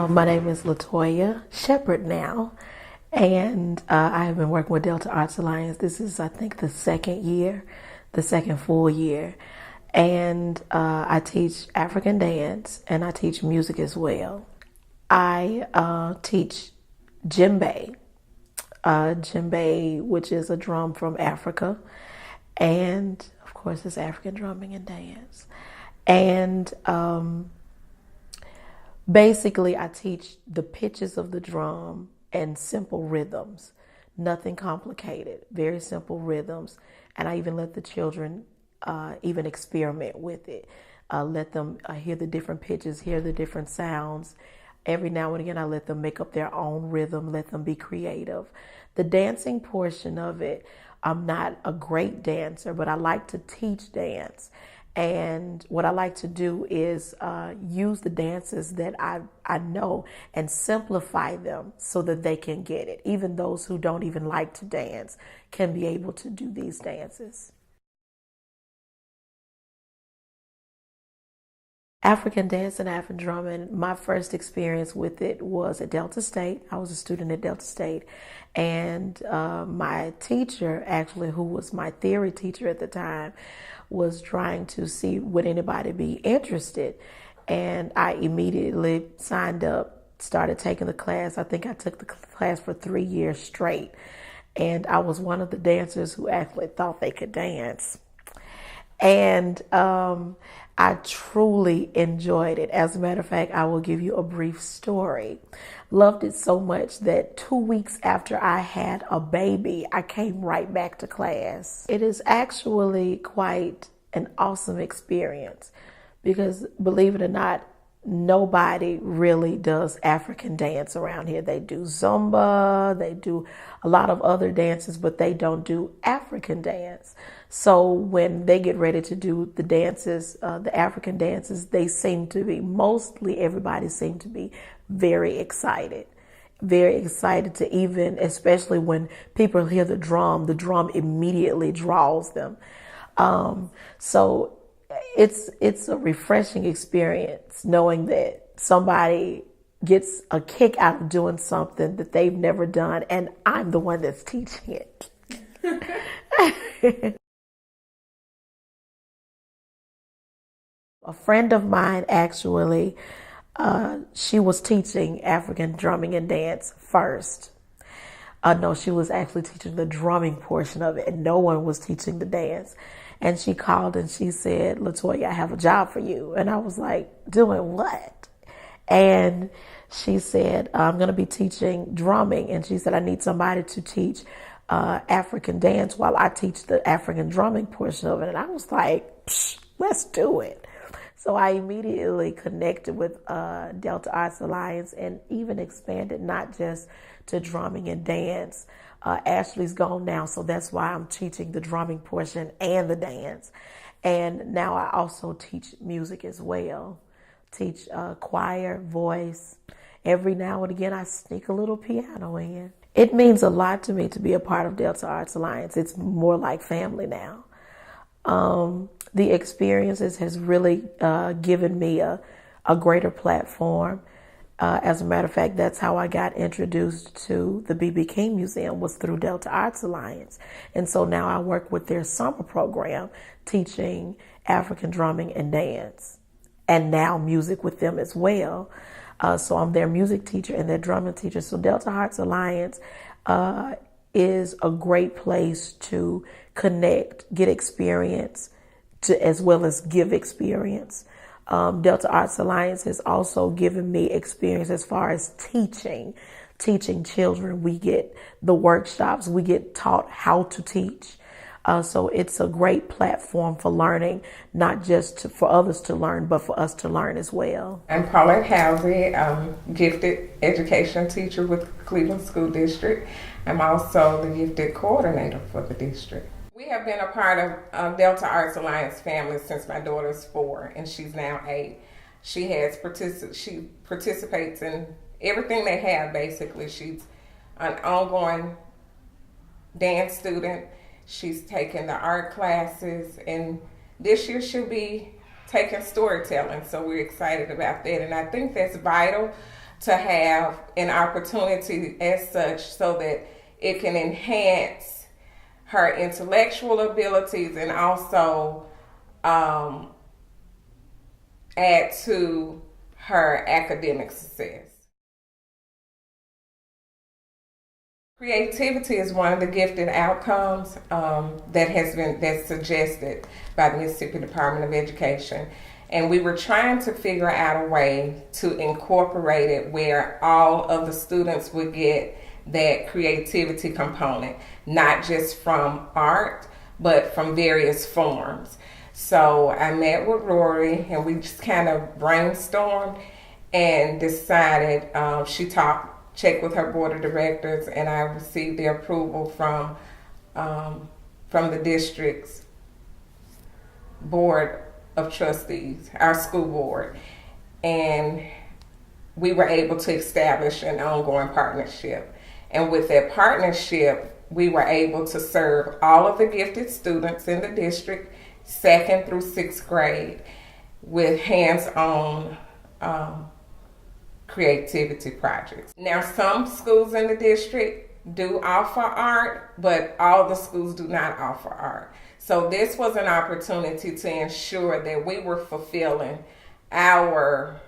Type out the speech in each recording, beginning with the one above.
My name is LaToya Shepard now, and I have been working with Delta Arts Alliance. This is, I think, the second full year. And I teach African dance, and I teach music as well. I teach djembe, djembe, which is a drum from Africa, and of course, it's African drumming and dance. And basically, I teach the pitches of the drum and simple rhythms, nothing complicated, very simple rhythms. And I even let the children even experiment with it. Let them hear the different pitches, hear the different sounds. Every now and again, I let them make up their own rhythm, let them be creative. The dancing portion of it, I'm not a great dancer, but I like to teach dance. And what I like to do is use the dances that I know and simplify them so that they can get it. Even those who don't even like to dance can be able to do these dances. African dance and African drumming, my first experience with it was at Delta State. I was a student at Delta State. And my teacher, actually, who was my theory teacher at the time, was trying to see would anybody be interested. And I immediately signed up, started taking the class. I think I took the class for 3 years straight. And I was one of the dancers who actually thought they could dance. And I truly enjoyed it. As a matter of fact, I will give you a brief story. Loved it so much that 2 weeks after I had a baby, I came right back to class. It is actually quite an awesome experience because, believe it or not, nobody really does African dance around here. They do Zumba, they do a lot of other dances, but they don't do African dance. So when they get ready to do the dances, the African dances, they seem to be, mostly everybody seemed to be very excited to even, especially when people hear the drum immediately draws them. So it's a refreshing experience knowing that somebody gets a kick out of doing something that they've never done, and I'm the one that's teaching it. A friend of mine actually, she was teaching African drumming and dance first. No, she was actually teaching the drumming portion of it, and no one was teaching the dance. And she called and she said, LaToya, I have a job for you. And I was like, doing what? And she said, I'm going to be teaching drumming. And she said, I need somebody to teach African dance while I teach the African drumming portion of it. And I was like, let's do it. So I immediately connected with Delta Arts Alliance and even expanded not just to drumming and dance. Ashley's gone now, so that's why I'm teaching the drumming portion and the dance. And now I also teach music as well. Teach choir, voice. Every now and again, I sneak a little piano in. It means a lot to me to be a part of Delta Arts Alliance. It's more like family now. The experiences has really given me a greater platform. As a matter of fact, that's how I got introduced to the B.B. King Museum, was through Delta Arts Alliance. And so now I work with their summer program, teaching African drumming and dance, and now music with them as well. So I'm their music teacher and their drumming teacher. So Delta Arts Alliance is a great place to connect, get experience, as well as give experience. Delta Arts Alliance has also given me experience as far as teaching children. We get the workshops, we get taught how to teach. So it's a great platform for learning, not just for others to learn, but for us to learn as well. I'm Paulette Halsey. I'm gifted education teacher with Cleveland School District. I'm also the gifted coordinator for the district. We have been a part of Delta Arts Alliance family since my daughter's 4 and she's now 8. She participates in everything they have, basically. She's an ongoing dance student. She's taking the art classes, and this year she'll be taking storytelling. So we're excited about that. And I think that's vital to have an opportunity as such so that it can enhance her intellectual abilities and also add to her academic success. Creativity is one of the gifted outcomes that's suggested by the Mississippi Department of Education. And we were trying to figure out a way to incorporate it where all of the students would get that creativity component, not just from art, but from various forms. So I met with Rory and we just kind of brainstormed and decided, checked with her board of directors, and I received the approval from the district's board of trustees, our school board, and we were able to establish an ongoing partnership. And with that partnership, we were able to serve all of the gifted students in the district, 2nd through 6th grade, with hands-on creativity projects. Now, some schools in the district do offer art, but all the schools do not offer art. So this was an opportunity to ensure that we were fulfilling our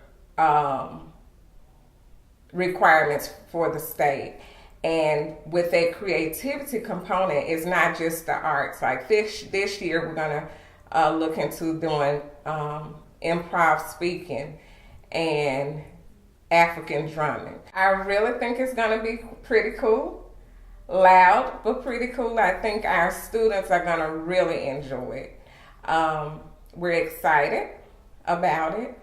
requirements for the state. And with that creativity component, it's not just the arts. Like this year, we're gonna look into doing improv speaking and African drumming. I really think it's gonna be pretty cool. Loud, but pretty cool. I think our students are gonna really enjoy it. We're excited about it,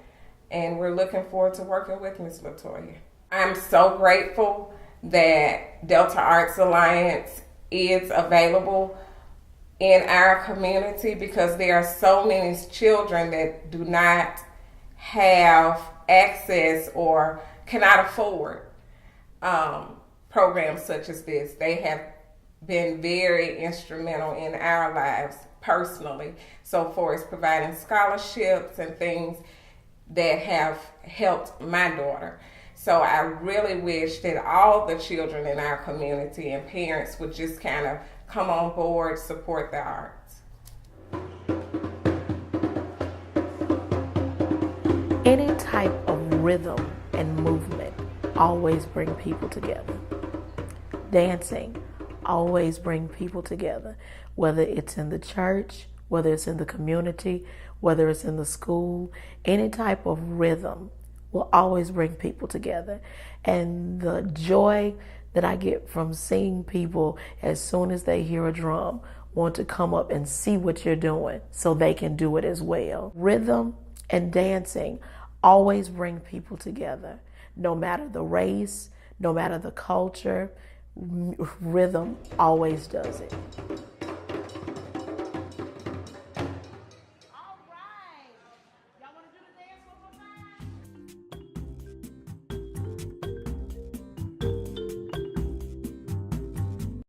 and we're looking forward to working with Ms. LaToya. I'm so grateful that Delta Arts Alliance is available in our community because there are so many children that do not have access or cannot afford programs such as this. They have been very instrumental in our lives personally, so far as providing scholarships and things that have helped my daughter. So I really wish that all the children in our community and parents would just kind of come on board, support the arts. Any type of rhythm and movement always bring people together. Dancing always bring people together, whether it's in the church, whether it's in the community, whether it's in the school. Any type of rhythm will always bring people together. And the joy that I get from seeing people as soon as they hear a drum want to come up and see what you're doing so they can do it as well. Rhythm and dancing always bring people together, no matter the race, no matter the culture. Rhythm always does it.